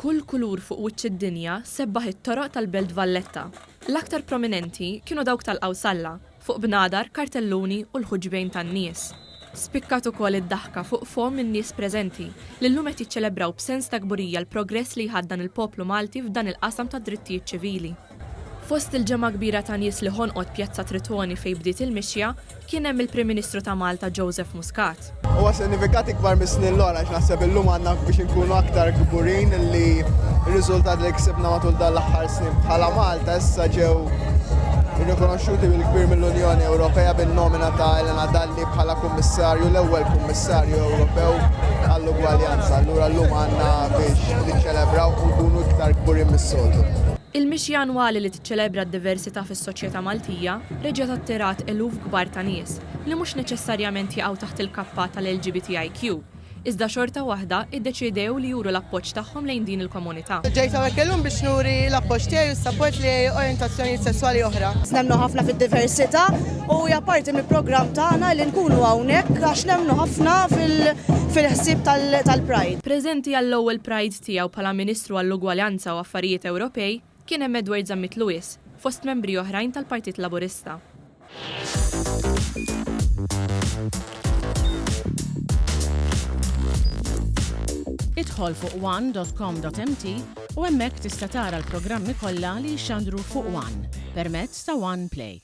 kull kulur fuq wiċċ id-dinja sebbaħ it-toroq tal-Belt Valletta. L-aktar prominenti kienu dawk tal-Qawsalla, fuq bnadar, kartelluni u l-ħuġbejn tan-nies. Spikkat ukoll id-daħka fuq fom min-nies preżenti li llum qed jiċċelebraw b'sens ta' gburija l-progress li jħaddan il-poplu Malti f'dan il-qasam ta' drittijiet ċivili. Fost il-ġemma kbira ta' nies li ħonqot Pjazza Tritoni fejn bdiet il-mixja kien hemm il-Prim Ministru ta' Malta Joseph Muscat. Huwa sinifikat ikbar mis-snin l-oħra għax naħseb illum għandna biex inkunu aktar kburin li r-riżultat li ksibna matul dan l-aħħar snin bħala Malta issa ġew irrikonoxxuti bil-kbir mill-Unjoni Ewropea bin-nomina ta' Elena Dalli bħala kummissarju l-ewwel kummissarju Ewropew għall-ugwaljanza. Allura llum għandna biex niċċelebraw u nkunu iktar kburin mis-soltu. Il-mixja annwali li tiċċelebra d-diversità fis-soċjetà Maltija reġgħet attirat eluf kbar ta' nies li mhux neċessarjament jaqgħu taħt il-kappa tal-LGBTIQ. Iżda xorta waħda iddeċidew li juru l-appoġġ tagħhom lejn din il-komunità. Ġejt hawnhekk illum biex nuri l-appoġġ tiegħi u s-sapport li orjentazzjonijiet sesswali oħra. Nemnu ħafna fid-diversità u hija parti mill-programm tagħna li nkunu hawnhekk għax nemnu ħafna fil-ħsieb tal-Pride. Preżenti għall-ewwel Pride tiegħu bħala Ministru għall-Ugwaljanza u Affarijiet Ewropej kien hemm Edward Zammit Lewis, fost membri oħrajn tal-Partit Laburista. Idħol fuq one.com.mt u hemmhekk tista' tara l-programmi kollha li jxandru fuq One permezz ta' One Play.